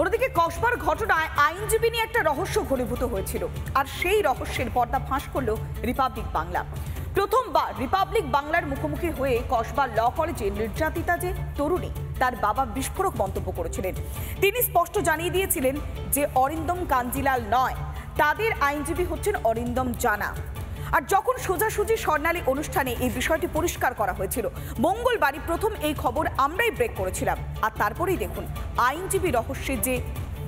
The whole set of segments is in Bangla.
ওদিকে কসবার ঘটনায় আইনজীবী নিয়ে একটা রহস্য ঘনীভূত হয়েছিল, আর সেই রহস্যের পর্দা ফাঁস করলো রিপাবলিক বাংলা। প্রথমবার রিপাবলিক বাংলার মুখোমুখি হয়ে কসবা ল কলেজে নির্যাতিতা যে তরুণী, তার বাবা বিস্ফোরক মন্তব্য করেছিলেন। তিনি স্পষ্ট জানিয়ে দিয়েছিলেন যে অরিন্দম কাঞ্জিলাল নয়, তাদের আইনজীবী হচ্ছেন অরিন্দম জানা। আর যখন সোজাসুজি স্বর্ণালী অনুষ্ঠানে এই বিষয়টি পরিষ্কার করা হয়েছিল, মঙ্গলবারই প্রথম এই খবর আমরাই ব্রেক করেছিলাম। আর তারপরেই দেখুন আইনজীবী রহস্যের যে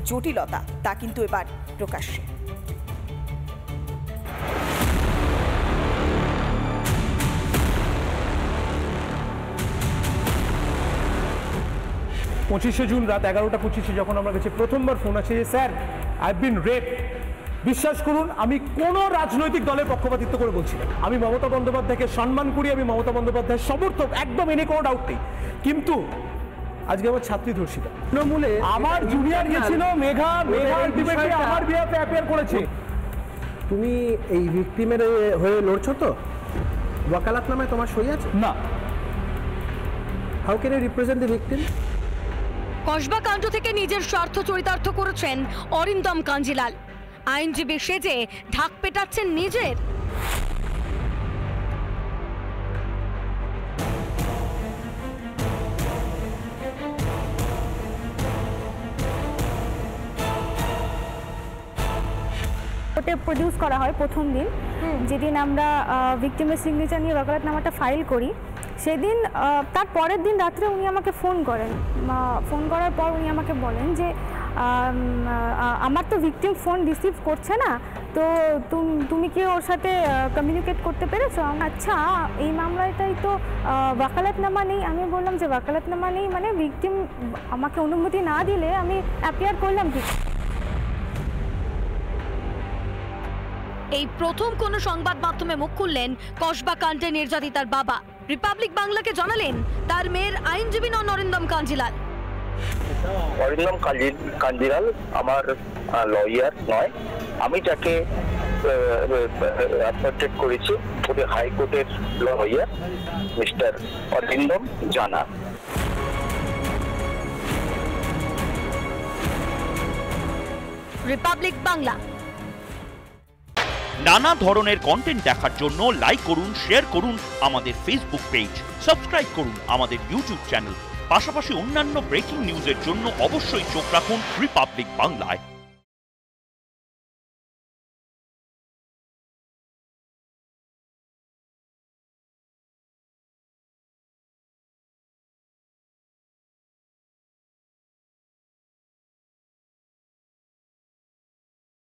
জটিলতা, তা কিন্তু এবার প্রকাশ্যে। পঁচিশে জুন রাত 11:25 যখন আমার কাছে প্রথমবার ফোন আছে যে স্যার আই বিন রেপ, বিশ্বাস করুন আমি কোনো রাজনৈতিক দলের পক্ষপাতিত্ব করে বলছি না। আমি মমতা বন্দ্যোপাধ্যায়কে সম্মান করি, আমি মমতা বন্দ্যোপাধ্যায়ের সমর্থক, একদম এনে কোনো ডাউট নেই। কিন্তু আজকে আমার ছাত্রী ধর্ষিতা, তৃণমূলে আমার জুনিয়র গেছিল, মেঘা আলটিমেটলি আমার বিরুদ্ধে অ্যাপিয়ার করেছে। তুমি এই ভিকটিমের হয়ে লড়ছো তো? ওয়াকালাতনামায় তোমার সই আছে? না। How can you represent the victim? Kasba কাণ্ড থেকে নিজের স্বার্থ চরিতার্থ করেছেন অরিন্দম কাঞ্জিলাল। আইনজীবী সেজে ঢাক পেটাচ্ছেন নিজের। কোর্টে প্রডিউস করা হয় প্রথম দিন, যেদিন আমরা ভিকটিমের সিগনেচার নিয়ে ওয়াকালাতনামাটা ফাইল করি, সেদিন তার পরের দিন রাত্রে উনি আমাকে ফোন করেন। ফোন করার পর উনি আমাকে বলেন যে আমার তো ভিকটিম ফোন রিসিভ করছে না, তো তুমি কি ওর সাথে কমিউনিকেট করতে পেরেছো? আচ্ছা, এই মামলাটাই তো ওয়াকালাতনামা নেই। আমি বললাম যে ওয়াকালাতনামা নেই মানে ভিকটিম আমাকে অনুমতি না দিলে আমি অ্যাপিয়ার করলাম কি? এই প্রথম কোনো সংবাদ মাধ্যমে মুখ খুললেন কসবা কাণ্ডে নির্যাতিতার বাবা। রিপাবলিক বাংলাকে জানালেন তার মেয়ের আইনজীবী নন অরিন্দম কাঞ্জিলাল। অরিন্দম কাঞ্জিলাল আমার লয়ার নয়, আমি যাকে অ্যাপয়েন্টেড করেছি ওদের হাইকোর্টের লয়ার মিস্টার অরিন্দম জানা। রিপাবলিক বাংলা। নানা ধরনের কন্টেন্ট দেখার জন্য লাইক করুন, শেয়ার করুন আমাদের ফেসবুক পেজ, সাবস্ক্রাইব করুন আমাদের ইউটিউব চ্যানেল। পাশাপাশি অন্যান্য ব্রেকিং নিউজের জন্য অবশ্যই চোখ রাখুন রিপাবলিক বাংলায়।